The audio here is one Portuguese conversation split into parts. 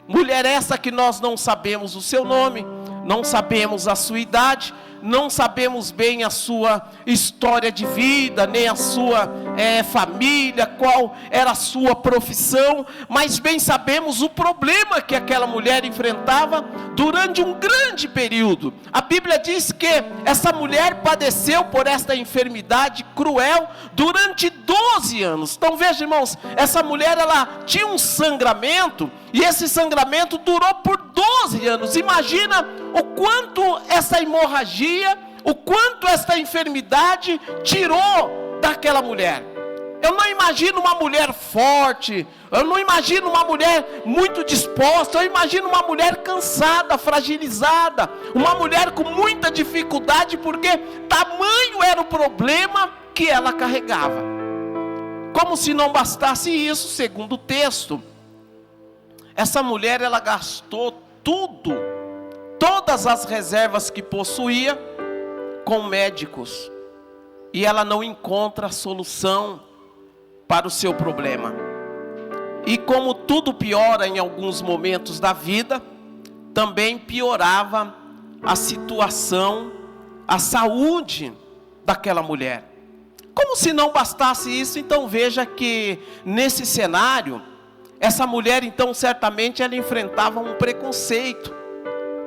Mulher essa que nós não sabemos o seu nome, não sabemos a sua idade, não sabemos bem a sua história de vida, nem a sua família, qual era a sua profissão, mas bem sabemos o problema que aquela mulher enfrentava durante um grande período. A Bíblia diz que essa mulher padeceu por esta enfermidade cruel durante 12 anos. Então veja, irmãos, essa mulher, ela tinha um sangramento, e esse sangramento durou por 12 anos. Imagina o quanto essa hemorragia, o quanto esta enfermidade tirou daquela mulher. Eu não imagino uma mulher forte, eu não imagino uma mulher muito disposta, eu imagino uma mulher cansada, fragilizada, uma mulher com muita dificuldade, porque tamanho era o problema que ela carregava. Como se não bastasse isso, segundo o texto, essa mulher, ela gastou tudo, todas as reservas que possuía com médicos, e ela não encontra solução para o seu problema. E como tudo piora em alguns momentos da vida, também piorava a situação, a saúde daquela mulher. Como se não bastasse isso, então veja que nesse cenário, essa mulher, então, certamente ela enfrentava um preconceito,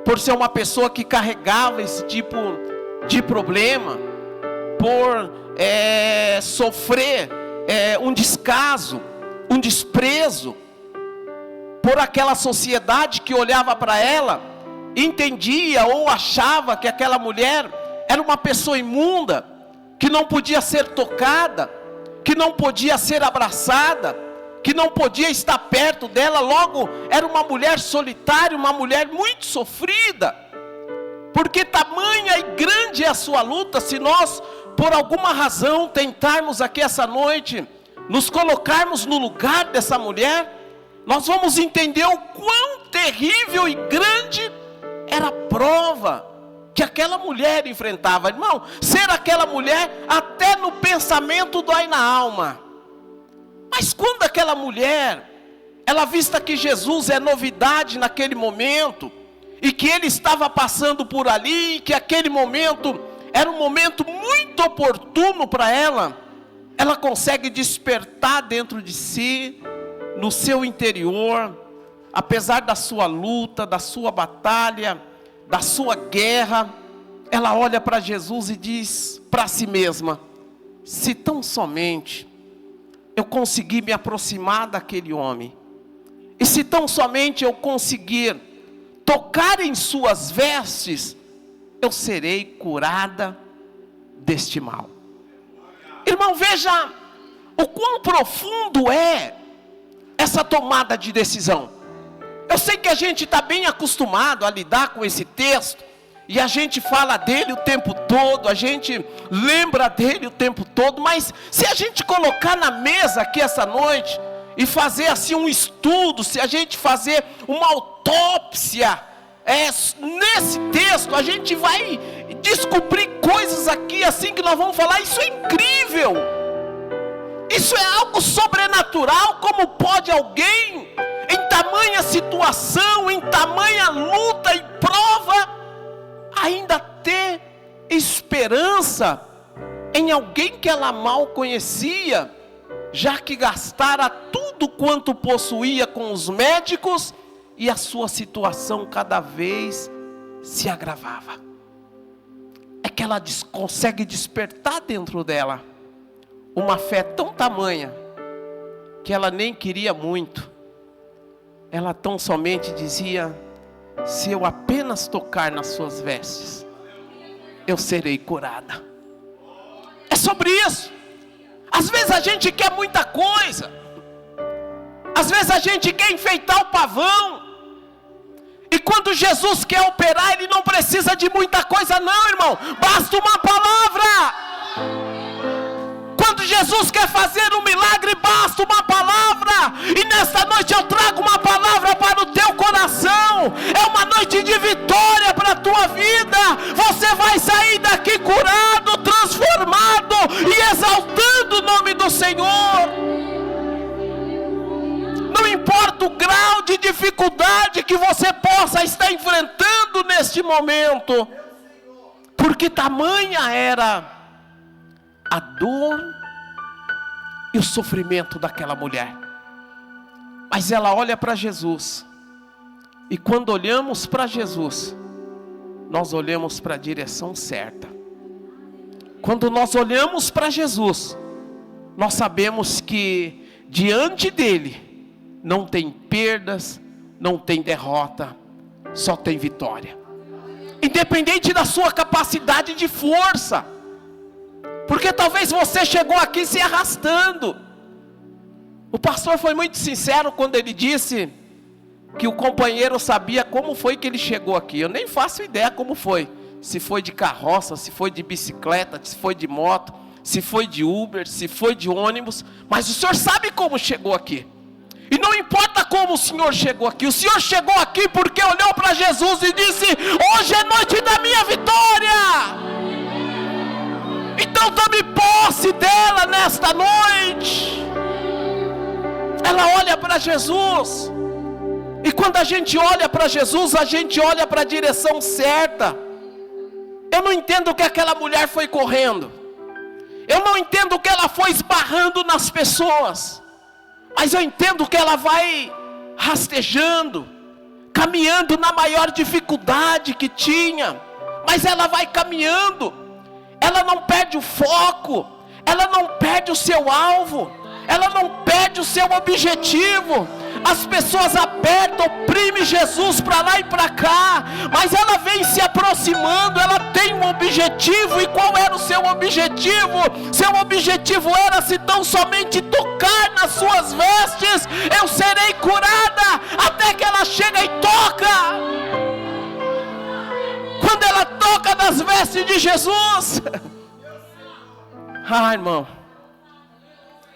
por ser uma pessoa que carregava esse tipo de problema, por sofrer um descaso, um desprezo, por aquela sociedade que olhava para ela, entendia ou achava que aquela mulher era uma pessoa imunda, que não podia ser tocada, que não podia ser abraçada, que não podia estar perto dela. Logo, era uma mulher solitária, uma mulher muito sofrida, porque tamanha e grande é a sua luta. Se nós, por alguma razão, tentarmos aqui essa noite, nos colocarmos no lugar dessa mulher, nós vamos entender o quão terrível e grande era a prova que aquela mulher enfrentava. Irmão, ser aquela mulher, até no pensamento dói na alma. Mas quando aquela mulher, ela vista que Jesus é novidade naquele momento, e que ele estava passando por ali, e que aquele momento era um momento muito oportuno para ela, ela consegue despertar dentro de si, no seu interior, apesar da sua luta, da sua batalha, da sua guerra, ela olha para Jesus e diz para si mesma: se tão somente eu conseguir me aproximar daquele homem, e se tão somente eu conseguir tocar em suas vestes, eu serei curada deste mal. Irmão, veja o quão profundo é essa tomada de decisão. Eu sei que a gente está bem acostumado a lidar com esse texto, e a gente fala dele o tempo todo, a gente lembra dele o tempo todo, mas se a gente colocar na mesa aqui essa noite, e fazer assim um estudo, se a gente fazer uma autópsia nesse texto, a gente vai descobrir coisas aqui assim que nós vamos falar: isso é incrível, isso é algo sobrenatural. Como pode alguém, em tamanha situação, em tamanha luta e prova, ainda ter esperança em alguém que ela mal conhecia, já que gastara tudo quanto possuía com os médicos, e a sua situação cada vez se agravava? É que ela consegue despertar dentro dela uma fé tão tamanha, que ela nem queria muito, ela tão somente dizia: se eu apenas tocar nas suas vestes, eu serei curada. É sobre isso. Às vezes a gente quer muita coisa, às vezes a gente quer enfeitar o pavão, e quando Jesus quer operar, Ele não precisa de muita coisa não, irmão, basta uma palavra. Quando Jesus quer fazer um milagre, basta uma palavra. E nesta noite eu trago uma palavra para o teu coração. É uma noite de vitória para a tua vida. Você vai sair daqui curado, transformado e exaltando o nome do Senhor. Não importa o grau de dificuldade dificuldade que você possa estar enfrentando neste momento, porque tamanha era a dor e o sofrimento daquela mulher. Mas ela olha para Jesus, e quando olhamos para Jesus, nós olhamos para a direção certa. Quando nós olhamos para Jesus, nós sabemos que diante dele não tem perdas, não tem derrota, só tem vitória. Independente da sua capacidade de força, porque talvez você chegou aqui se arrastando. O pastor foi muito sincero quando ele disse que o companheiro sabia como foi que ele chegou aqui. Eu nem faço ideia como foi. Se foi de carroça, se foi de bicicleta, se foi de moto, se foi de Uber, se foi de ônibus. Mas o Senhor sabe como chegou aqui. E não importa como o Senhor chegou aqui. O Senhor chegou aqui porque olhou para Jesus e disse: hoje é noite da minha vitória. Então tome posse dela nesta noite. Ela olha para Jesus. E quando a gente olha para Jesus, a gente olha para a direção certa. Eu não entendo o que aquela mulher foi correndo. Eu não entendo o que ela foi esbarrando nas pessoas. Mas eu entendo que ela vai rastejando, caminhando na maior dificuldade que tinha. Mas ela vai caminhando. Ela não perde o foco. Ela não perde o seu alvo. Ela não perde o seu objetivo. As pessoas apertam, oprimem Jesus para lá e para cá, mas ela vem se aproximando. Ela tem um objetivo. E qual era o seu objetivo? Seu objetivo era: se tão somente tocar nas suas vestes, eu serei curada. Até que ela chega e toca. Quando ela toca nas vestes de Jesus, irmão,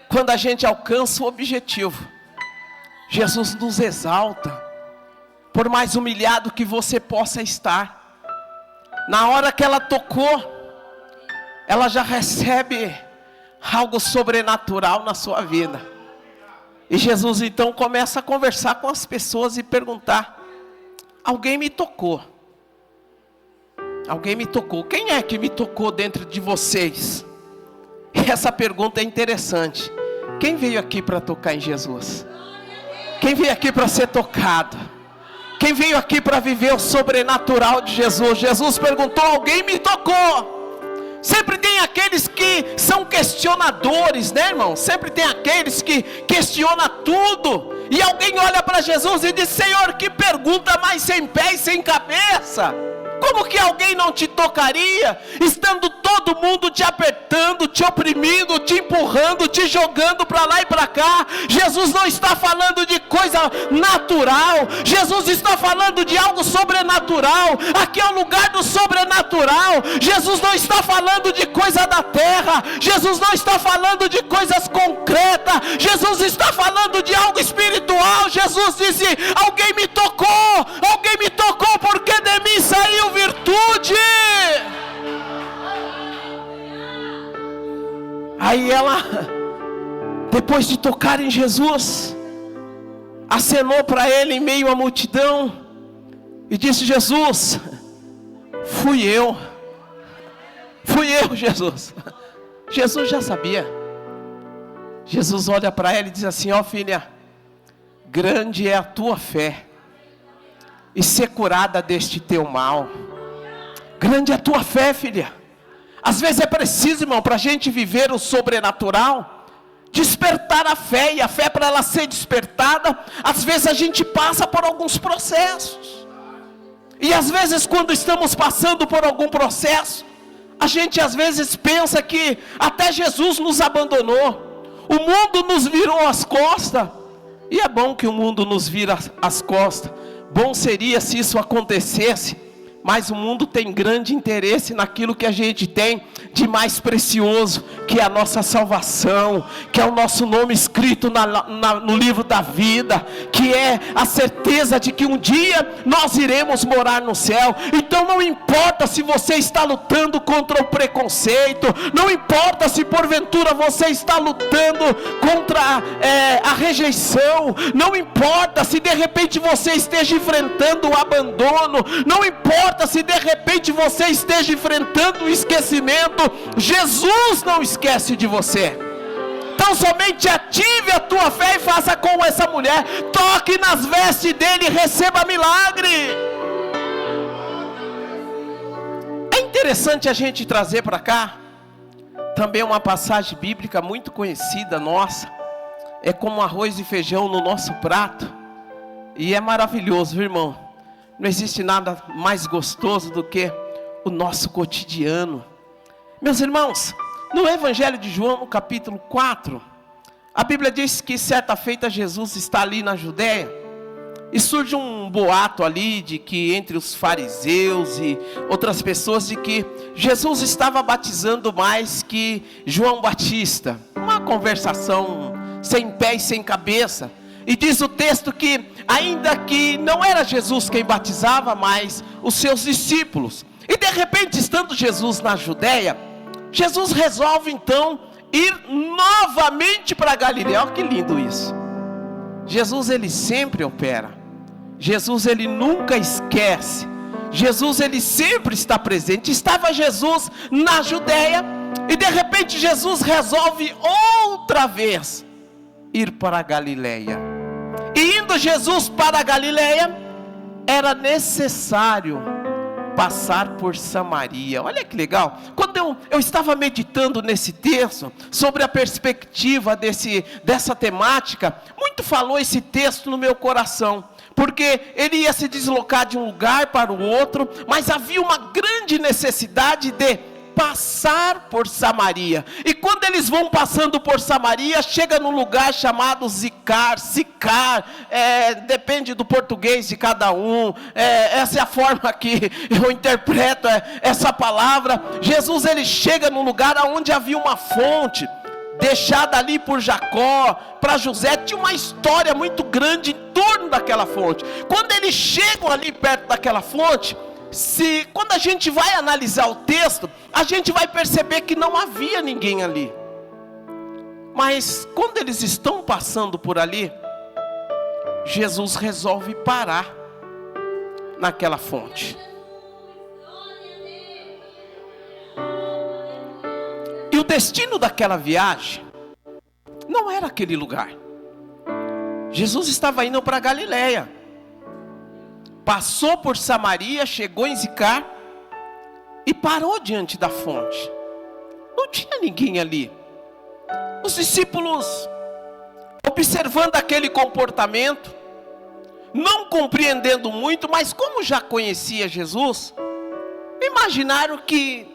quando a gente alcança o objetivo, Jesus nos exalta. Por mais humilhado que você possa estar, na hora que ela tocou, ela já recebe algo sobrenatural na sua vida. E Jesus então começa a conversar com as pessoas e perguntar: alguém me tocou? Alguém me tocou? Quem é que me tocou dentro de vocês? E essa pergunta é interessante. Quem veio aqui para tocar em Jesus? Quem veio aqui para ser tocado? Quem veio aqui para viver o sobrenatural de Jesus? Jesus perguntou: alguém me tocou? Sempre tem aqueles que são questionadores, né, irmão? Sempre tem aqueles que questionam tudo. E alguém olha para Jesus e diz: Senhor, que pergunta mais sem pé e sem cabeça. Como que alguém não te tocaria, estando todo mundo te apertando, te oprimindo, te empurrando, te jogando para lá e para cá? Jesus não está falando de coisa natural. Jesus está falando de algo sobrenatural. Aqui é o lugar do sobrenatural. Jesus não está falando de coisa da terra. Jesus não está falando de coisas concretas. Jesus está falando de algo espiritual. Jesus disse: alguém me tocou. Alguém me tocou, porque de mim saiu virtude. Aí ela, depois de tocar em Jesus, acenou para ele em meio à multidão e disse: Jesus, fui eu, Jesus. Jesus já sabia. Jesus olha para ela e diz assim: ó filha, grande é a tua fé, e ser curada deste teu mal. Grande é a tua fé, filha. Às vezes é preciso, irmão, para a gente viver o sobrenatural, despertar a fé. E a fé, para ela ser despertada, às vezes a gente passa por alguns processos. E às vezes, quando estamos passando por algum processo, a gente às vezes pensa que até Jesus nos abandonou. O mundo nos virou as costas. E é bom que o mundo nos vira as costas. Bom seria se isso acontecesse, Mas o mundo tem grande interesse naquilo que a gente tem de mais precioso, que é a nossa salvação, que é o nosso nome escrito no livro da vida, que é a certeza de que um dia nós iremos morar no céu. Então não importa se você está lutando contra o preconceito, não importa se porventura você está lutando contra a rejeição, não importa se de repente você esteja enfrentando o abandono, não importa se de repente você esteja enfrentando o esquecimento, Jesus não esquece de você. Então somente ative a tua fé e faça como essa mulher, toque nas vestes dele e receba milagre. É interessante a gente trazer para cá também uma passagem bíblica muito conhecida nossa, é como arroz e feijão no nosso prato, e é maravilhoso, viu, irmão? Não existe nada mais gostoso do que o nosso cotidiano. Meus irmãos, no Evangelho de João, no capítulo 4, a Bíblia diz que certa feita Jesus está ali na Judéia, e surge um boato ali de que entre os fariseus e outras pessoas, de que Jesus estava batizando mais que João Batista. Uma conversação sem pé e sem cabeça. E diz o texto que, ainda que não era Jesus quem batizava, mas os seus discípulos. E de repente, estando Jesus na Judéia, Jesus resolve então ir novamente para Galileia. Olha que lindo isso. Jesus, ele sempre opera. Jesus, ele nunca esquece. Jesus, ele sempre está presente. Estava Jesus na Judéia, e de repente Jesus resolve outra vez ir para a Galileia. E indo Jesus para a Galileia, era necessário passar por Samaria. Olha que legal. Quando eu estava meditando nesse texto, sobre a perspectiva dessa temática, muito falou esse texto no meu coração, porque ele ia se deslocar de um lugar para o outro, mas havia uma grande necessidade de passar por Samaria. E quando eles vão passando por Samaria, chega num lugar chamado Sicar, depende do português de cada um, essa é a forma que eu interpreto essa palavra. Jesus, ele chega num lugar onde havia uma fonte, deixada ali por Jacó, para José. Tinha uma história muito grande em torno daquela fonte. Quando eles chegam ali perto daquela fonte, quando a gente vai analisar o texto, a gente vai perceber que não havia ninguém ali. Mas quando eles estão passando por ali, Jesus resolve parar naquela fonte. E o destino daquela viagem não era aquele lugar. Jesus estava indo para Galileia. Passou por Samaria, chegou em Sicar e parou diante da fonte. Não tinha ninguém ali. Os discípulos, observando aquele comportamento, não compreendendo muito, mas como já conhecia Jesus, imaginaram que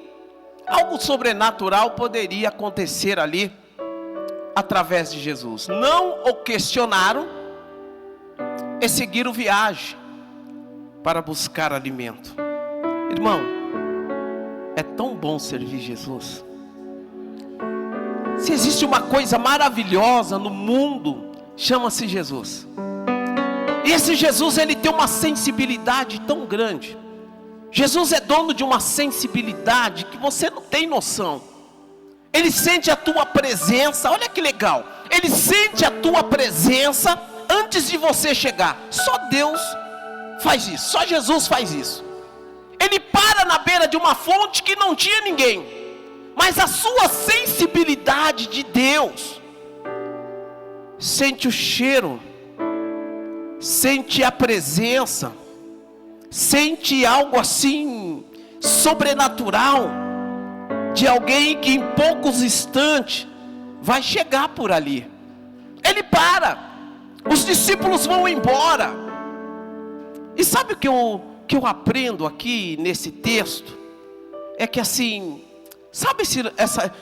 algo sobrenatural poderia acontecer ali através de Jesus. Não o questionaram e seguiram viagem para buscar alimento. Irmão, é tão bom servir Jesus. Se existe uma coisa maravilhosa no mundo, chama-se Jesus. E esse Jesus, ele tem uma sensibilidade tão grande. Jesus é dono de uma sensibilidade que você não tem noção. Ele sente a tua presença. Olha que legal. Ele sente a tua presença antes de você chegar. Só Deus faz isso, só Jesus faz isso. Ele para na beira de uma fonte que não tinha ninguém, mas a sua sensibilidade de Deus, sente o cheiro, sente a presença, sente algo assim sobrenatural, de alguém que em poucos instantes vai chegar por ali. Ele para, os discípulos vão embora. E sabe o que eu aprendo aqui nesse texto? É que assim, sabe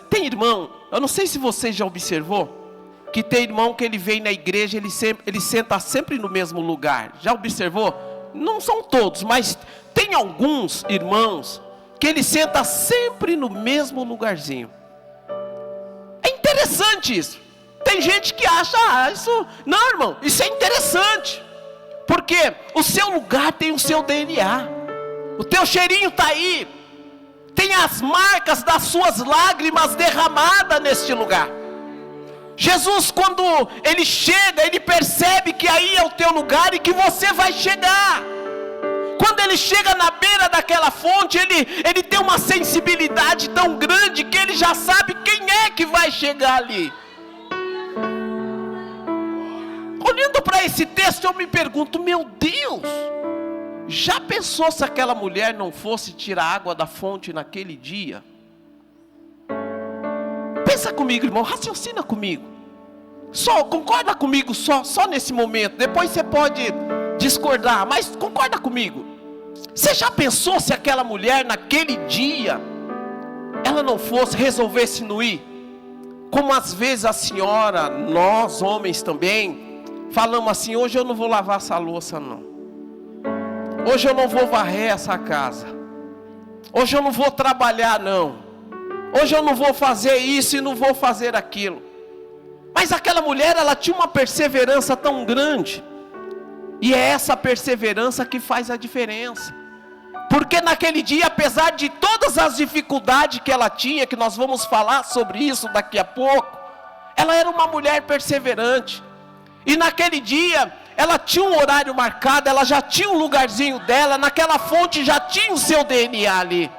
tem irmão, eu não sei se você já observou, que tem irmão que ele vem na igreja, ele senta sempre no mesmo lugar. Já observou? não são todos, mas tem alguns irmãos que ele senta sempre no mesmo lugarzinho. É interessante isso. Tem gente que acha, isso... Não, irmão, isso é interessante. Porque o seu lugar tem o seu DNA. O teu cheirinho está aí. Tem as marcas das suas lágrimas derramadas neste lugar. Jesus, quando ele chega, ele percebe que aí é o teu lugar e que você vai chegar. Quando ele chega na beira daquela fonte, ele tem uma sensibilidade tão grande que ele já sabe quem é que vai chegar ali. Olhando para esse texto, eu me pergunto, meu Deus, já pensou se aquela mulher não fosse tirar água da fonte naquele dia? Pensa comigo, irmão, raciocina comigo. Concorda comigo só nesse momento. Depois você pode discordar, mas concorda comigo. Você já pensou se aquela mulher naquele dia, ela não resolvesse não ir? Como às vezes a senhora, nós homens também, falamos assim, hoje eu não vou lavar essa louça não. Hoje eu não vou varrer essa casa. Hoje eu não vou trabalhar não. Hoje eu não vou fazer isso e não vou fazer aquilo. Mas aquela mulher, ela tinha uma perseverança tão grande. E é essa perseverança que faz a diferença. Porque naquele dia, apesar de todas as dificuldades que ela tinha, que nós vamos falar sobre isso daqui a pouco, ela era uma mulher perseverante. E naquele dia, ela tinha um horário marcado, ela já tinha um lugarzinho dela, naquela fonte já tinha o seu DNA ali.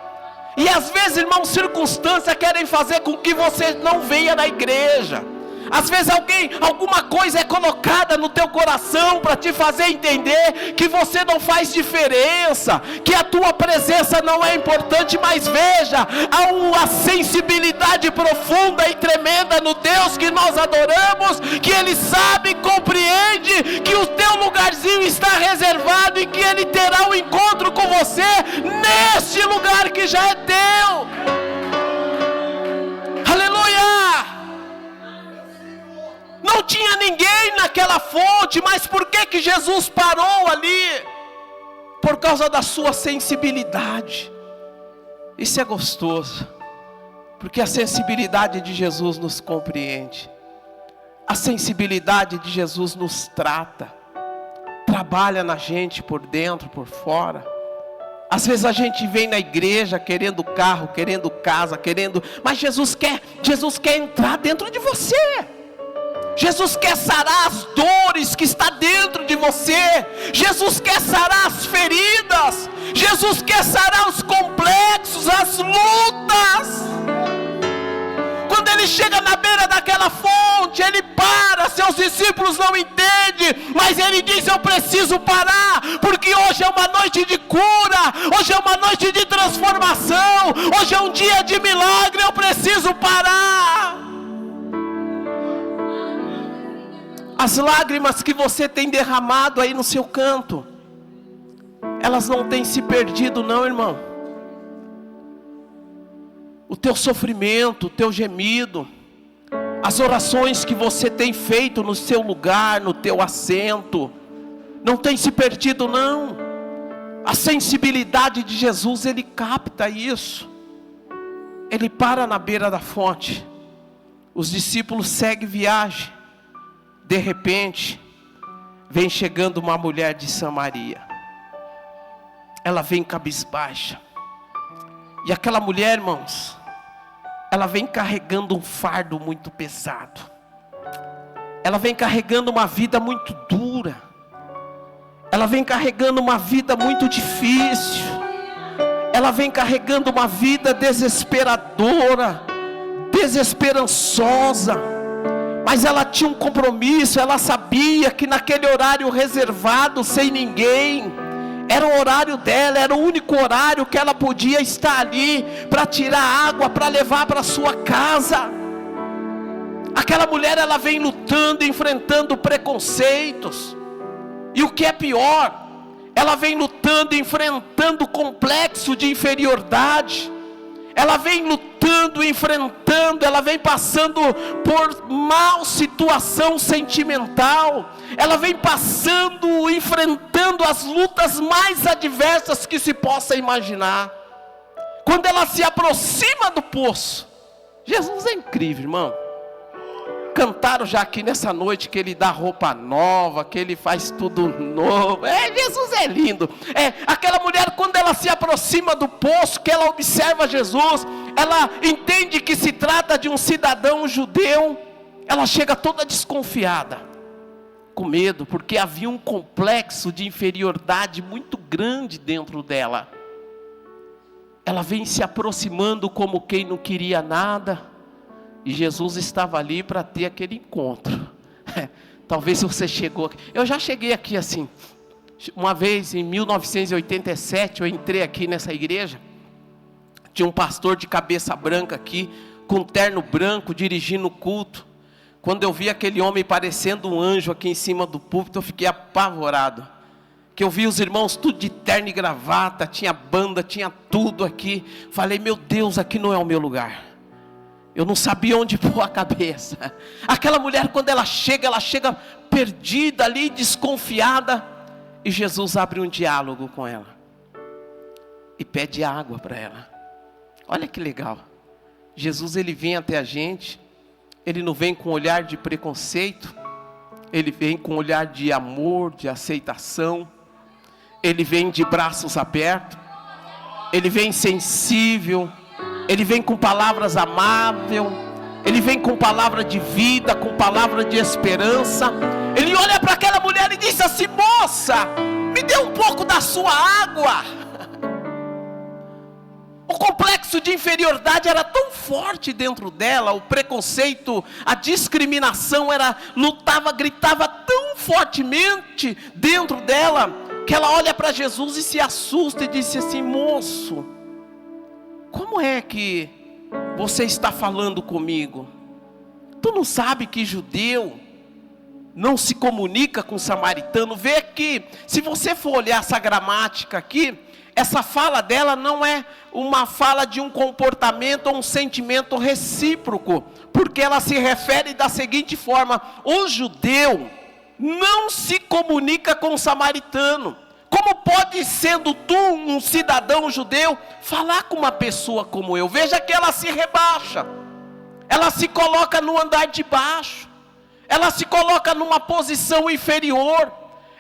E às vezes, irmãos, circunstâncias querem fazer com que você não venha na igreja. Às vezes alguma coisa é colocada no teu coração para te fazer entender que você não faz diferença, que a tua presença não é importante. Mas veja, há uma sensibilidade profunda e tremenda no Deus que nós adoramos, que Ele sabe e compreende que o teu lugarzinho está reservado e que Ele terá um encontro com você neste lugar que já é teu. Aleluia! Não tinha ninguém naquela fonte, mas por que Jesus parou ali? Por causa da sua sensibilidade. Isso é gostoso, porque a sensibilidade de Jesus nos compreende. A sensibilidade de Jesus nos trata, trabalha na gente por dentro, por fora. Às vezes a gente vem na igreja querendo carro, querendo casa, mas Jesus quer entrar dentro de você. Jesus quer sarar as dores que está dentro de você. Jesus quer sarar as feridas. Jesus quer sarar os complexos, as lutas. Quando Ele chega na beira daquela fonte, Ele para. Seus discípulos não entendem, mas Ele diz, eu preciso parar, porque hoje é uma noite de cura, hoje é uma noite de transformação, hoje é um dia de milagre, eu preciso parar. As lágrimas que você tem derramado aí no seu canto, elas não têm se perdido não, irmão. O teu sofrimento, o teu gemido, as orações que você tem feito no seu lugar, no teu assento, não tem se perdido não. A sensibilidade de Jesus, Ele capta isso. Ele para na beira da fonte. Os discípulos seguem viagem. De repente, vem chegando uma mulher de Samaria. Ela vem cabisbaixa. E aquela mulher, irmãos, ela vem carregando um fardo muito pesado. Ela vem carregando uma vida muito dura. Ela vem carregando uma vida muito difícil. Ela vem carregando uma vida desesperadora, desesperançosa. Mas ela tinha um compromisso, ela sabia que naquele horário reservado, sem ninguém, era o horário dela, era o único horário que ela podia estar ali, para tirar água, para levar para sua casa. Aquela mulher, ela vem lutando, enfrentando preconceitos, e o que é pior, ela vem lutando, enfrentando o complexo de inferioridade. ela vem lutando, enfrentando, ela vem passando por mal situação sentimental, ela vem passando, enfrentando as lutas mais adversas que se possa imaginar. Quando ela se aproxima do poço, Jesus é incrível, irmão. Cantaram já aqui nessa noite que Ele dá roupa nova, que Ele faz tudo novo. Jesus é lindo. Aquela mulher, quando ela se aproxima do poço, que ela observa Jesus, ela entende que se trata de um cidadão judeu. Ela chega toda desconfiada, com medo, porque havia um complexo de inferioridade muito grande dentro dela. Ela vem se aproximando como quem não queria nada. E Jesus estava ali para ter aquele encontro. Talvez você chegou aqui. Eu já cheguei aqui assim. Uma vez, em 1987, eu entrei aqui nessa igreja. Tinha um pastor de cabeça branca aqui, com um terno branco, dirigindo o culto. Quando eu vi aquele homem parecendo um anjo aqui em cima do púlpito, eu fiquei apavorado. Que eu vi os irmãos tudo de terno e gravata, tinha banda, tinha tudo aqui. Falei, meu Deus, aqui não é o meu lugar. Eu não sabia onde pôr a cabeça. Aquela mulher, quando ela chega perdida ali, desconfiada. E Jesus abre um diálogo com ela. E pede água para ela. Olha que legal. Jesus, Ele vem até a gente. Ele não vem com olhar de preconceito. Ele vem com olhar de amor, de aceitação. Ele vem de braços abertos. Ele vem sensível. Ele vem com palavras amáveis, Ele vem com palavra de vida, com palavra de esperança. Ele olha para aquela mulher e diz assim, moça, me dê um pouco da sua água. O complexo de inferioridade era tão forte dentro dela, o preconceito, a discriminação gritava tão fortemente dentro dela, que ela olha para Jesus e se assusta e disse assim, moço, como é que você está falando comigo? Tu não sabe que judeu não se comunica com samaritano? Vê que, se você for olhar essa gramática aqui, essa fala dela não é uma fala de um comportamento ou um sentimento recíproco, porque ela se refere da seguinte forma, o judeu não se comunica com o samaritano. Como pode, sendo tu um cidadão judeu, falar com uma pessoa como eu? Veja que ela se rebaixa, ela se coloca no andar de baixo, ela se coloca numa posição inferior.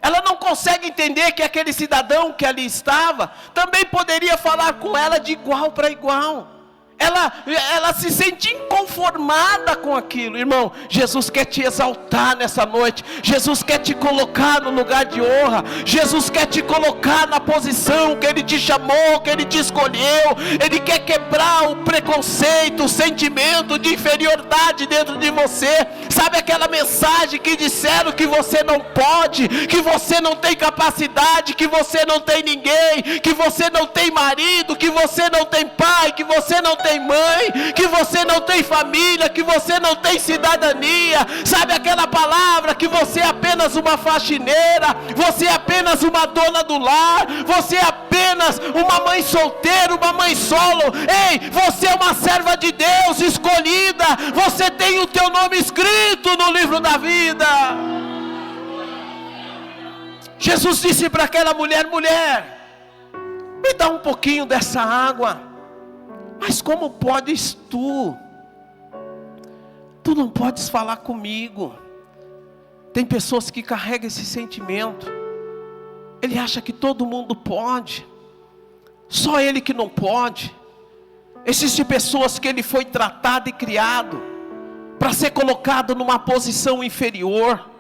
Ela não consegue entender que aquele cidadão que ali estava, também poderia falar com ela de igual para igual. Ela se sente inconformada com aquilo. Irmão, Jesus quer te exaltar nessa noite. Jesus quer te colocar no lugar de honra. Jesus quer te colocar na posição que Ele te chamou, que Ele te escolheu. Ele quer quebrar o preconceito, o sentimento de inferioridade dentro de você. Sabe aquela mensagem que disseram que você não pode, que você não tem capacidade, que você não tem ninguém, que você não tem marido, que você não tem pai, que você não tem mãe, que você não tem família, que você não tem cidadania. Sabe aquela palavra que você é apenas uma faxineira, você é apenas uma dona do lar, você é apenas uma mãe solteira, uma mãe solo. Ei, você é uma serva de Deus escolhida, você tem o teu nome escrito no livro da vida. Jesus disse para aquela mulher, me dá um pouquinho dessa água. Mas como podes tu? Tu não podes falar comigo. Tem pessoas que carregam esse sentimento. Ele acha que todo mundo pode, só ele que não pode. Existem pessoas que ele foi tratado e criado para ser colocado numa posição inferior.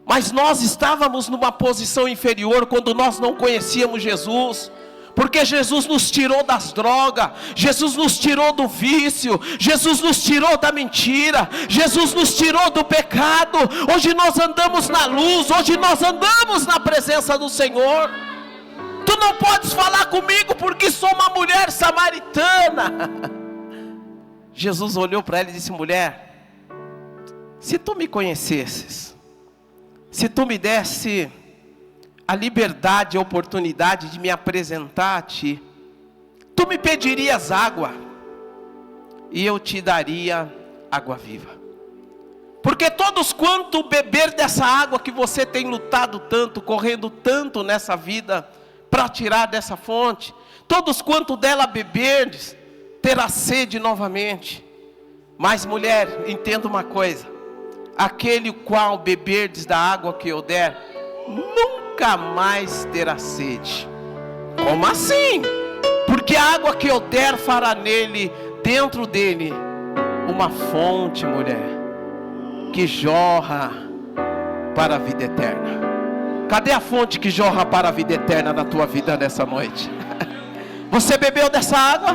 Mas nós estávamos numa posição inferior quando nós não conhecíamos Jesus. Porque Jesus nos tirou das drogas, Jesus nos tirou do vício, Jesus nos tirou da mentira, Jesus nos tirou do pecado. Hoje nós andamos na luz, hoje nós andamos na presença do Senhor. Tu não podes falar comigo porque sou uma mulher samaritana. Jesus olhou para ela e disse, mulher, se tu me conhecesses, se tu me desse a liberdade, a oportunidade de me apresentar a ti, tu me pedirias água, e eu te daria água viva. Porque todos quanto beber dessa água que você tem lutado tanto, correndo tanto nessa vida, para tirar dessa fonte, todos quanto dela beberdes, terá sede novamente. Mas mulher, entenda uma coisa: aquele qual beberdes da água que eu der, nunca mais terá sede. Como assim? Porque a água que eu der fará nele, dentro dele, uma fonte, mulher, que jorra para a vida eterna. Cadê a fonte que jorra para a vida eterna na tua vida nessa noite? Você bebeu dessa água?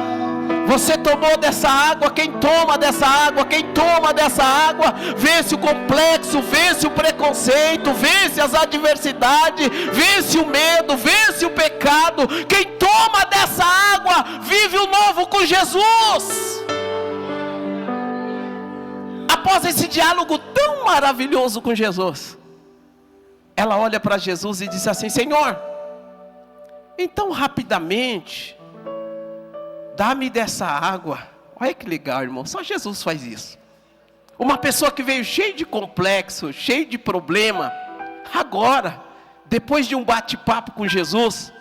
Você tomou dessa água? Quem toma dessa água? Quem toma dessa água vence o complexo, vence o preconceito, vence as adversidades, vence o medo, vence o pecado. Quem toma dessa água vive o novo com Jesus. Após esse diálogo tão maravilhoso com Jesus, ela olha para Jesus e diz assim: Senhor, então rapidamente dá-me dessa água. Olha que legal, irmão, só Jesus faz isso. Uma pessoa que veio cheia de complexo, cheia de problema, agora, depois de um bate-papo com Jesus,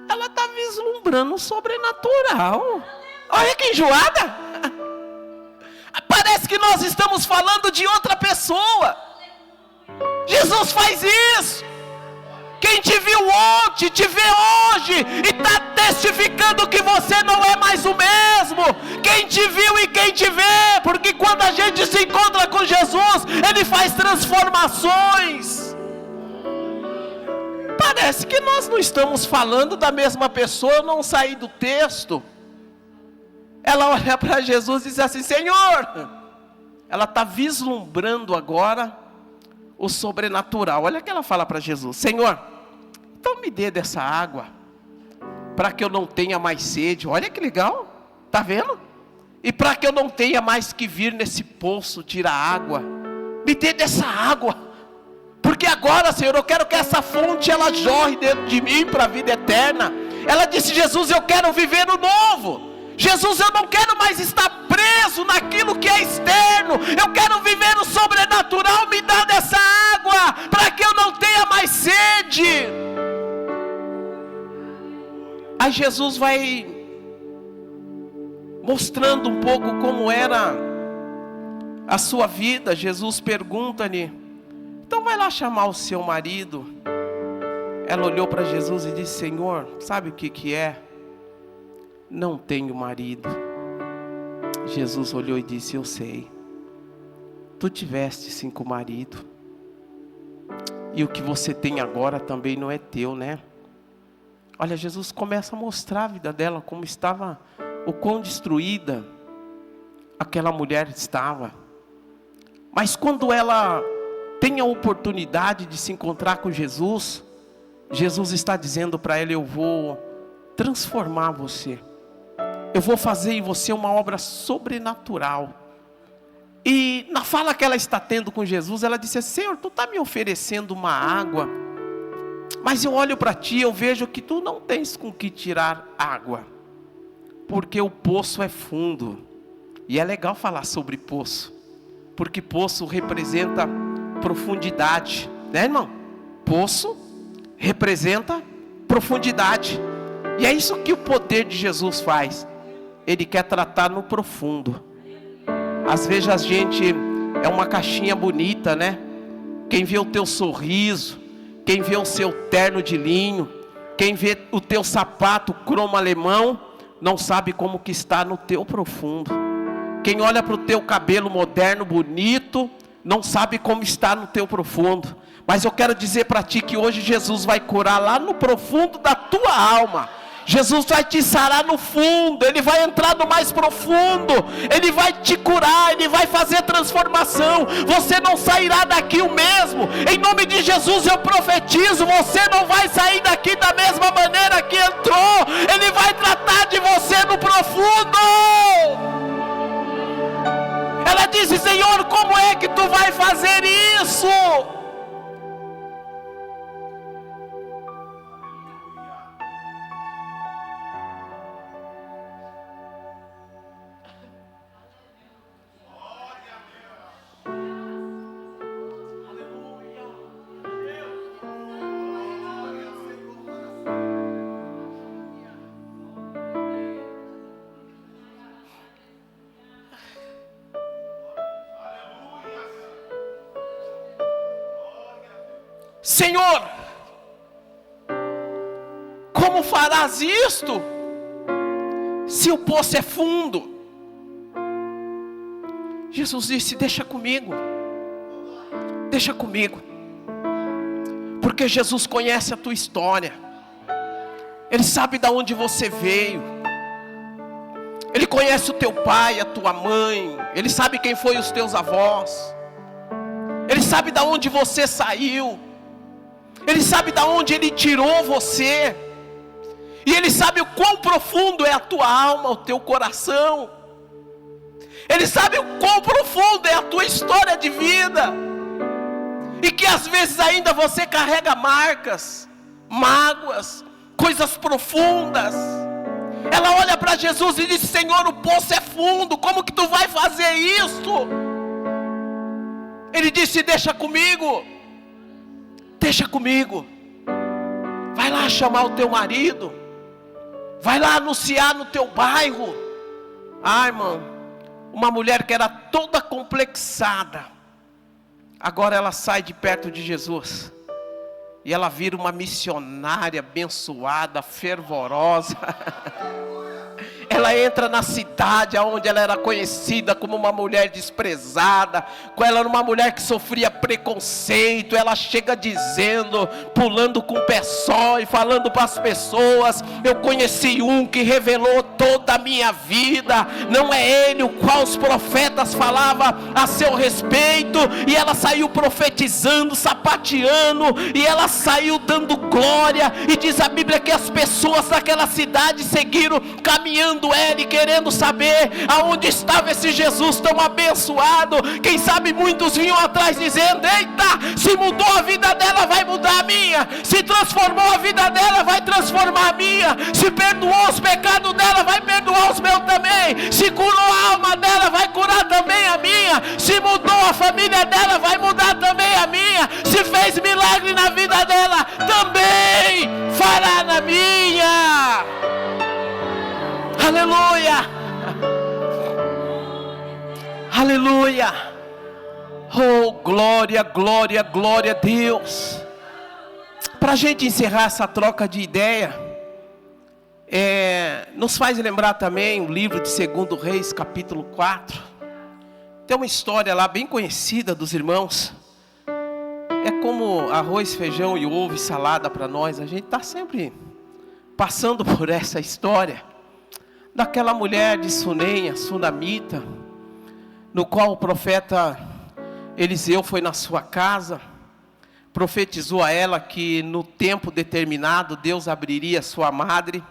ela está vislumbrando o sobrenatural. Olha que enjoada. Parece que nós estamos falando de outra pessoa. Jesus faz isso. Quem te viu ontem, te vê hoje, e está testificando que você não é mais o mesmo. Quem te viu e quem te vê, porque quando a gente se encontra com Jesus, Ele faz transformações. Parece que nós não estamos falando da mesma pessoa, eu não saí do texto. Ela olha para Jesus e diz assim: Senhor, ela está vislumbrando agora o sobrenatural. Olha o que ela fala para Jesus: Senhor, então me dê dessa água, para que eu não tenha mais sede. Olha que legal, está vendo? E para que eu não tenha mais que vir nesse poço tirar água, me dê dessa água, porque agora, Senhor, eu quero que essa fonte ela jorre dentro de mim para a vida eterna. Ela disse: Jesus, eu quero viver no novo. Jesus, eu não quero mais estar preso naquilo que é externo. Eu quero viver o sobrenatural. Me dá dessa água, para que eu não tenha mais sede. Aí Jesus vai mostrando um pouco como era a sua vida. Jesus pergunta-lhe: então vai lá chamar o seu marido. Ela olhou para Jesus e disse: Senhor, sabe o que é? Não tenho marido. Jesus olhou e disse: eu sei. Tu tiveste 5 maridos. E o que você tem agora também não é teu, né? Olha, Jesus começa a mostrar a vida dela, como estava, o quão destruída aquela mulher estava. Mas quando ela tem a oportunidade de se encontrar com Jesus, Jesus está dizendo para ela: eu vou transformar você. Eu vou fazer em você uma obra sobrenatural. E na fala que ela está tendo com Jesus, ela disse: Senhor, tu está me oferecendo uma água, mas eu olho para ti, eu vejo que tu não tens com que tirar água, porque o poço é fundo. E é legal falar sobre poço, porque poço representa profundidade, né, irmão? Poço representa profundidade. E é isso que o poder de Jesus faz. Ele quer tratar no profundo. Às vezes a gente é uma caixinha bonita, né? Quem vê o teu sorriso, quem vê o seu terno de linho, quem vê o teu sapato cromo alemão, não sabe como que está no teu profundo. Quem olha para o teu cabelo moderno, bonito, não sabe como está no teu profundo. Mas eu quero dizer para ti que hoje Jesus vai curar lá no profundo da tua alma. Jesus vai te sarar no fundo, Ele vai entrar no mais profundo, Ele vai te curar, Ele vai fazer transformação. Você não sairá daqui o mesmo. Em nome de Jesus eu profetizo: você não vai sair daqui da mesma maneira que entrou. Ele vai tratar de você no profundo. Ela disse: Senhor, como é que tu vai fazer isso? Senhor, como farás isto, se o poço é fundo? Jesus disse: deixa comigo, deixa comigo, porque Jesus conhece a tua história, Ele sabe de onde você veio, Ele conhece o teu pai, a tua mãe, Ele sabe quem foi os teus avós, Ele sabe de onde você saiu, Ele sabe de onde Ele tirou você, e Ele sabe o quão profundo é a tua alma, o teu coração, Ele sabe o quão profundo é a tua história de vida, e que às vezes ainda você carrega marcas, mágoas, coisas profundas. Ela olha para Jesus e diz: Senhor, o poço é fundo, como que tu vai fazer isso? Ele disse: deixa comigo, deixa comigo, vai lá chamar o teu marido, vai lá anunciar no teu bairro. Ah, irmão, uma mulher que era toda complexada, agora ela sai de perto de Jesus, e ela vira uma missionária abençoada, fervorosa. Ela entra na cidade onde ela era conhecida como uma mulher desprezada, ela era uma mulher que sofria preconceito. Ela chega dizendo, pulando com o pé só e falando para as pessoas: eu conheci um que revelou toda a minha vida, não é ele o qual os profetas falavam a seu respeito. E ela saiu profetizando, sapateando, e ela saiu dando glória, e diz a Bíblia que as pessoas daquela cidade seguiram caminhando ela e querendo saber aonde estava esse Jesus tão abençoado. Quem sabe muitos vinham atrás dizendo: eita, se mudou a vida dela, vai mudar a minha. Se transformou a vida dela, vai transformar a minha. Se perdoou os pecados dela, vai perdoar os meus também. Se curou a alma dela, vai curar também a minha. Se mudou a família dela, vai mudar também a minha. Se fez milagre na vida dela, também fará na minha. Aleluia, aleluia, oh glória, glória, glória a Deus. Para a gente encerrar essa troca de ideia, nos faz lembrar também o livro de 2 Reis, capítulo 4. Tem uma história lá bem conhecida dos irmãos. É como arroz, feijão e ovo e salada para nós. A gente está sempre passando por essa história daquela mulher de Sunem, a sunamita, no qual o profeta Eliseu foi na sua casa, profetizou a ela que no tempo determinado Deus abriria sua madre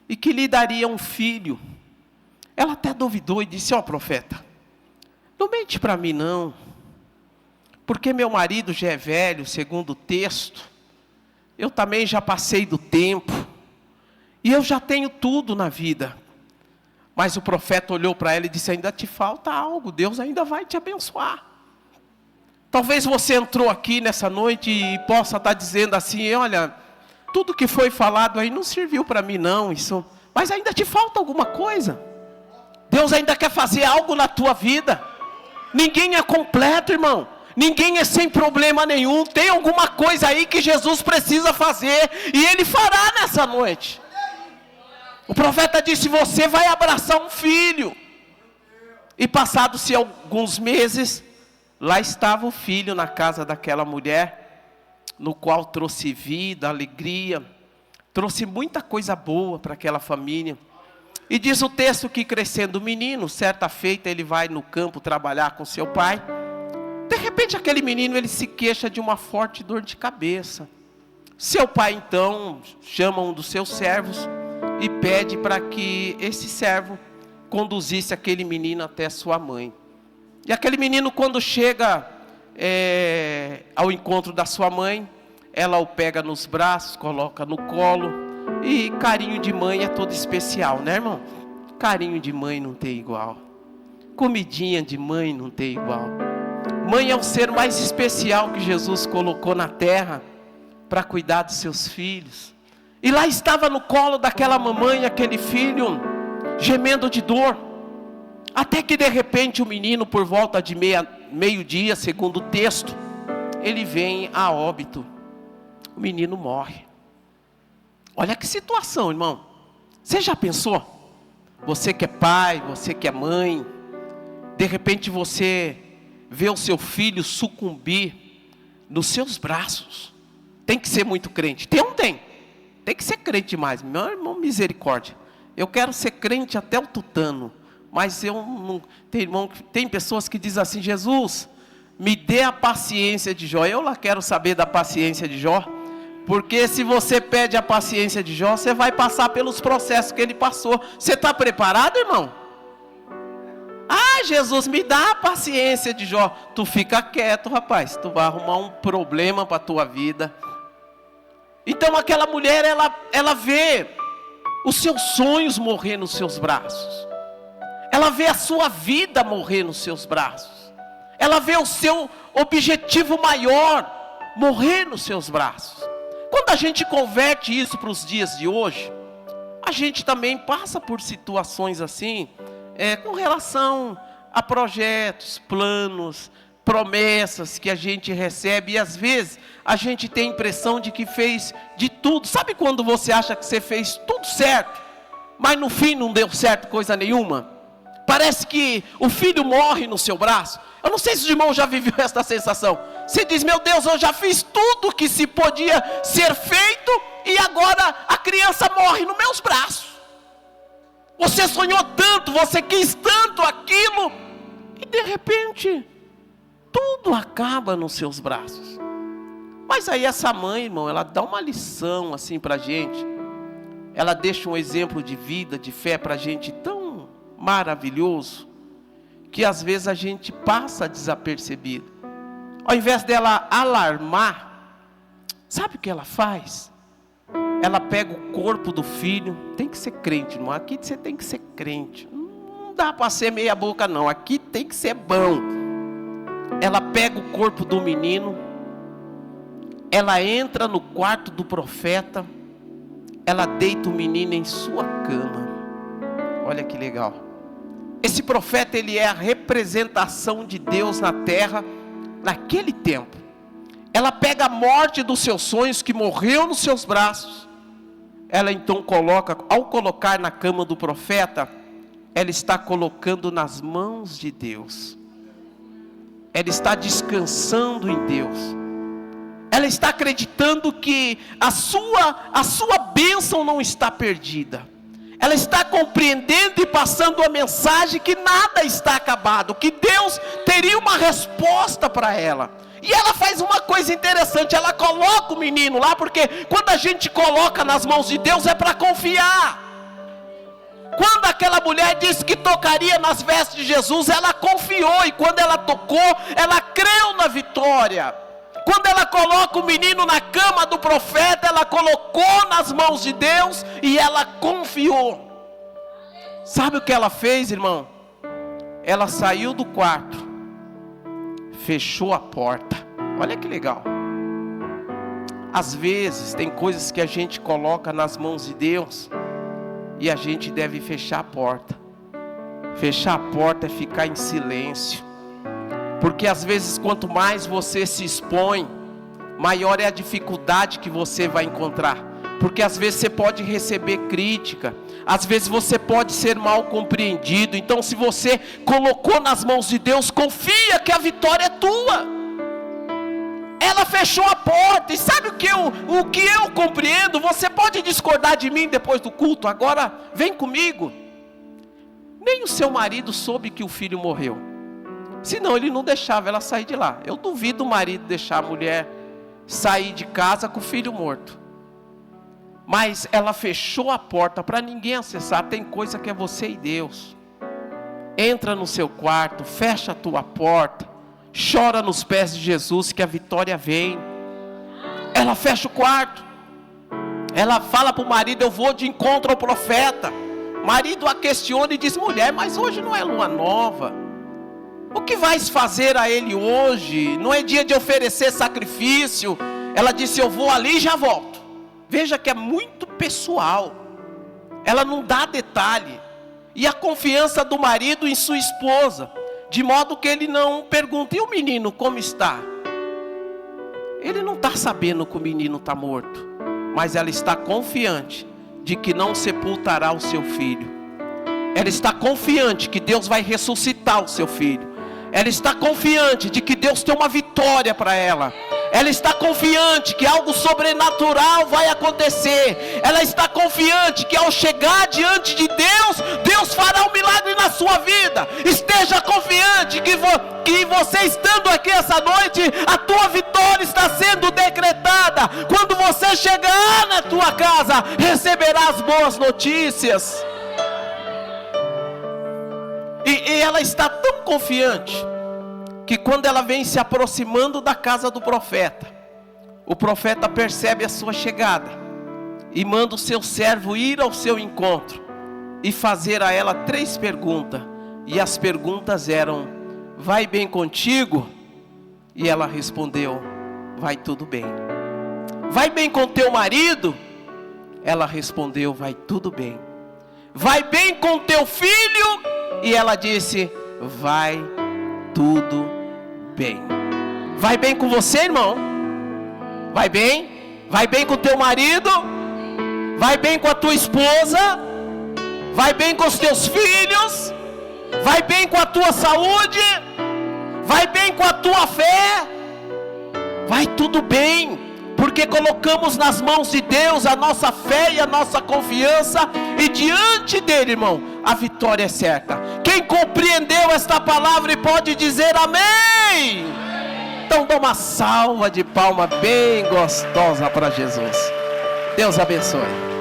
e que lhe daria um filho. Ela até duvidou e disse: ó profeta, não mente para mim não, porque meu marido já é velho, segundo o texto, eu também já passei do tempo, e eu já tenho tudo na vida. Mas o profeta olhou para ela e disse: ainda te falta algo, Deus ainda vai te abençoar. Talvez você entrou aqui nessa noite e possa estar dizendo assim: olha, tudo que foi falado aí não serviu para mim não, mas ainda te falta alguma coisa. Deus ainda quer fazer algo na tua vida. Ninguém é completo, irmão. Ninguém é sem problema nenhum. Tem alguma coisa aí que Jesus precisa fazer, e Ele fará nessa noite. O profeta disse: você vai abraçar um filho. E passados-se alguns meses, lá estava o filho na casa daquela mulher, no qual trouxe vida, alegria, trouxe muita coisa boa para aquela família. E diz o texto que, crescendo o menino, certa feita ele vai no campo trabalhar com seu pai. De repente aquele menino, ele se queixa de uma forte dor de cabeça. Seu pai então chama um dos seus servos e pede para que esse servo conduzisse aquele menino até sua mãe. E aquele menino, quando chega ao encontro da sua mãe, ela o pega nos braços, coloca no colo. E carinho de mãe é todo especial, né, irmão? Carinho de mãe não tem igual. Comidinha de mãe não tem igual. Mãe é o ser mais especial que Jesus colocou na terra para cuidar dos seus filhos. E lá estava no colo daquela mamãe aquele filho, gemendo de dor. Até que de repente o menino, por volta de meio-dia, segundo o texto, ele vem a óbito. O menino morre. Olha que situação, irmão. Você já pensou? Você que é pai, você que é mãe, de repente você vê o seu filho sucumbir nos seus braços. Tem que ser muito crente. Tem ou não tem? Tem que ser crente demais. Meu irmão, misericórdia. Eu quero ser crente até o tutano. Mas eu não... Tem pessoas que dizem assim: Jesus, me dê a paciência de Jó. Eu lá quero saber da paciência de Jó. Porque se você pede a paciência de Jó, você vai passar pelos processos que ele passou. Você está preparado, irmão? Ah, Jesus, me dá a paciência de Jó. Tu fica quieto, rapaz. Tu vai arrumar um problema para a tua vida. Então aquela mulher, ela vê os seus sonhos morrer nos seus braços. Ela vê a sua vida morrer nos seus braços. Ela vê o seu objetivo maior morrer nos seus braços. Quando a gente converte isso para os dias de hoje, a gente também passa por situações assim, com relação a projetos, planos, promessas que a gente recebe. E às vezes a gente tem a impressão de que fez de tudo. Sabe quando você acha que você fez tudo certo, mas no fim não deu certo coisa nenhuma? Parece que o filho morre no seu braço. Eu não sei se o irmão já viveu essa sensação. Você diz: meu Deus, eu já fiz tudo que se podia ser feito, e agora a criança morre nos meus braços. Você sonhou tanto, você quis tanto aquilo, e de repente tudo acaba nos seus braços. Mas aí essa mãe, irmão, ela dá uma lição assim pra gente. Ela deixa um exemplo de vida, de fé pra gente tão maravilhoso, que às vezes a gente passa desapercebido. Ao invés dela alarmar, sabe o que ela faz? Ela pega o corpo do filho. Tem que ser crente, irmão. Aqui você tem que ser crente. Não dá para ser meia boca não. Aqui tem que ser bom. Ela pega o corpo do menino. Ela entra no quarto do profeta. Ela deita o menino em sua cama. Olha que legal. Esse profeta, ele é a representação de Deus na terra, naquele tempo. Ela pega a morte dos seus sonhos, que morreu nos seus braços. Ela então coloca, ao colocar na cama do profeta, ela está colocando nas mãos de Deus. Ela está descansando em Deus. Ela está acreditando que a sua bênção não está perdida. Ela está compreendendo e passando a mensagem que nada está acabado, que Deus teria uma resposta para ela. E ela faz uma coisa interessante, ela coloca o menino lá, porque quando a gente coloca nas mãos de Deus é para confiar. Quando aquela mulher disse que tocaria nas vestes de Jesus, ela confiou, e quando ela tocou, ela creu na vitória. Quando ela coloca o menino na cama do profeta, ela colocou nas mãos de Deus e ela confiou. Sabe o que ela fez, irmão? Ela saiu do quarto, fechou a porta. Olha que legal. Às vezes tem coisas que a gente coloca nas mãos de Deus e a gente deve fechar a porta. Fechar a porta é ficar em silêncio. Porque às vezes quanto mais você se expõe, maior é a dificuldade que você vai encontrar. Porque às vezes você pode receber crítica, às vezes você pode ser mal compreendido. Então se você colocou nas mãos de Deus, confia que a vitória é tua. Ela fechou a porta. E sabe o que eu compreendo? Você pode discordar de mim depois do culto. Agora vem comigo. Nem o seu marido soube que o filho morreu, senão ele não deixava ela sair de lá. Eu duvido o marido deixar a mulher sair de casa com o filho morto. Mas ela fechou a porta para ninguém acessar. Tem coisa que é você e Deus. Entra no seu quarto, fecha a tua porta, chora nos pés de Jesus que a vitória vem. Ela fecha o quarto. Ela fala para o marido: eu vou de encontro ao profeta. O marido a questiona e diz: mulher, mas hoje não é lua nova. O que vais fazer a ele hoje? Não é dia de oferecer sacrifício. Ela disse: eu vou ali e já volto. Veja que é muito pessoal. Ela não dá detalhe. E a confiança do marido em sua esposa, de modo que ele não pergunta: e o menino como está? ele não está sabendo que o menino está morto, mas ela está confiante de que não sepultará o seu filho. Ela está confiante que Deus vai ressuscitar o seu filho. Ela está confiante de que Deus tem uma vitória para ela. Ela está confiante que algo sobrenatural vai acontecer. Ela está confiante que ao chegar diante de Deus, Deus fará um milagre na sua vida. Esteja confiante que você estando aqui essa noite, a tua vitória está sendo decretada. Quando você chegar na tua casa, receberá as boas notícias. E ela está tão confiante que quando ela vem se aproximando da casa do profeta, o profeta percebe a sua chegada e manda o seu servo ir ao seu encontro e fazer a ela 3 perguntas. E as perguntas eram: vai bem contigo? E ela respondeu: vai tudo bem. Vai bem com teu marido? Ela respondeu: vai tudo bem. Vai bem com teu filho? E ela disse: vai tudo bem. Vai bem com você, irmão? Vai bem? Vai bem com teu marido? Vai bem com a tua esposa? Vai bem com os teus filhos? Vai bem com a tua saúde? Vai bem com a tua fé? Vai tudo bem, porque colocamos nas mãos de Deus a nossa fé e a nossa confiança, e diante dele, irmão, a vitória é certa. Quem compreendeu esta palavra e pode dizer amém? Então dá uma salva de palma bem gostosa para Jesus. Deus abençoe.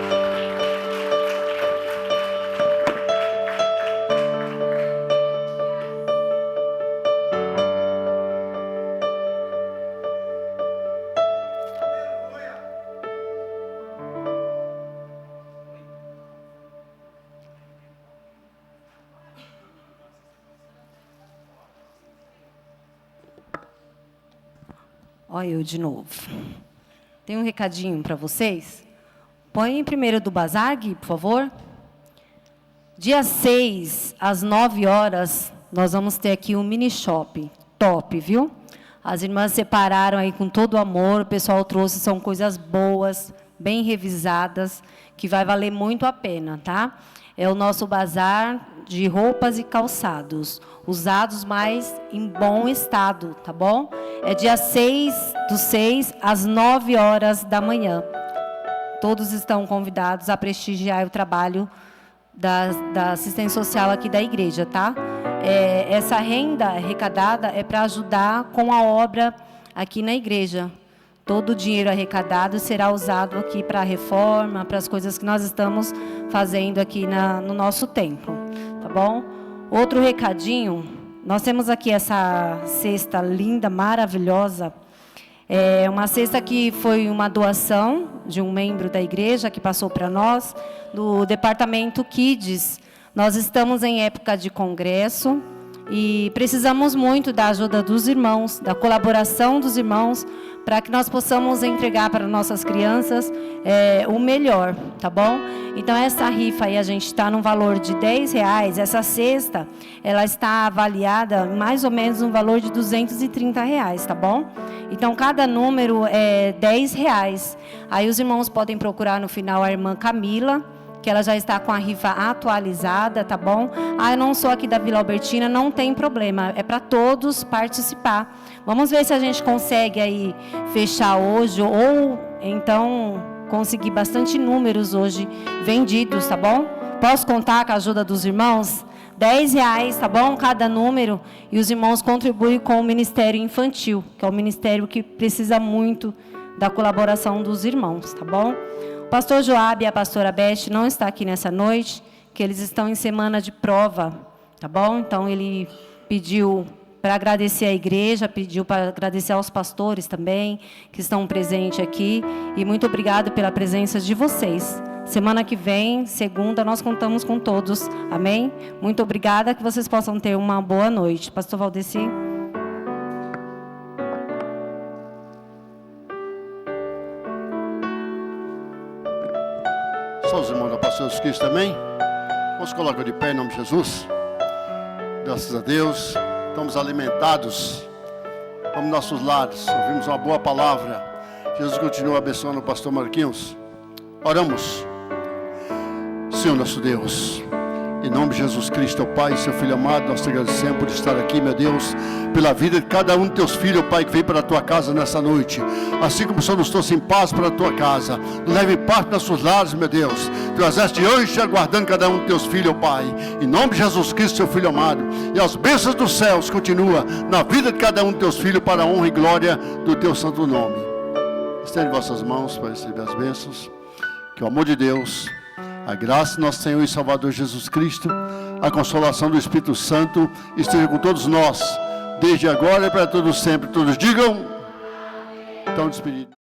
Olha eu de novo. Tem um recadinho para vocês. Põe primeiro do bazar, Gui, por favor. Dia 6, às 9 horas, nós vamos ter aqui um mini shop. Top, viu? As irmãs separaram aí com todo o amor. O pessoal trouxe, são coisas boas, bem revisadas, que vai valer muito a pena, tá? É o nosso bazar de roupas e calçados, usados, mas em bom estado, tá bom? É dia 6/6, às 9 horas da manhã. Todos estão convidados a prestigiar o trabalho da assistência social aqui da igreja, tá? Essa renda arrecadada é para ajudar com a obra aqui na igreja. Todo o dinheiro arrecadado será usado aqui para a reforma, para as coisas que nós estamos fazendo aqui no nosso templo, tá bom? Outro recadinho, nós temos aqui essa cesta linda, maravilhosa. É uma cesta que foi uma doação de um membro da igreja que passou para nós, do departamento Kids. Nós estamos em época de congresso e precisamos muito da ajuda dos irmãos, da colaboração dos irmãos, para que nós possamos entregar para nossas crianças o melhor, tá bom? Então, essa rifa aí, a gente está num valor de R$10. Essa cesta, ela está avaliada mais ou menos no valor de R$230, tá bom? Então, cada número é R$10. Aí, os irmãos podem procurar no final a irmã Camila, que ela já está com a rifa atualizada, tá bom? Eu não sou aqui da Vila Albertina, não tem problema, é para todos participar. Vamos ver se a gente consegue aí fechar hoje, ou então conseguir bastante números hoje vendidos, tá bom? Posso contar com a ajuda dos irmãos? R$10, tá bom? Cada número, e os irmãos contribuem com o Ministério Infantil, que é o ministério que precisa muito da colaboração dos irmãos, tá bom? O pastor Joab e a pastora Beth não estão aqui nessa noite, que eles estão em semana de prova, tá bom? Então, ele pediu para agradecer a igreja, pediu para agradecer aos pastores também, que estão presentes aqui, e muito obrigado pela presença de vocês. Semana que vem, segunda, nós contamos com todos, amém? Muito obrigada, que vocês possam ter uma boa noite. Pastor Valdeci. Só os irmãos da Pastor Jesus Cristo também. Vamos colocar de pé em nome de Jesus. Graças a Deus, estamos alimentados Vamos nossos lares, ouvimos uma boa palavra. Jesus continua abençoando o pastor Marquinhos. Oramos. Senhor nosso Deus, em nome de Jesus Cristo, teu Pai, seu Filho amado, nós te agradecemos por estar aqui, meu Deus, pela vida de cada um dos teus filhos, Pai, que veio para a tua casa nessa noite. Assim como o Senhor nos trouxe em paz para a tua casa, nos leve em paz nos nossos lares, meu Deus. Tu exército hoje aguardando cada um dos teus filhos, Pai. Em nome de Jesus Cristo, seu Filho amado. E as bênçãos dos céus continua na vida de cada um dos teus filhos para a honra e glória do teu santo nome. Estende vossas mãos para receber as bênçãos. Que o amor de Deus, a graça do nosso Senhor e Salvador Jesus Cristo, a consolação do Espírito Santo esteja com todos nós, desde agora e para todos sempre. Todos digam, estão despedidos.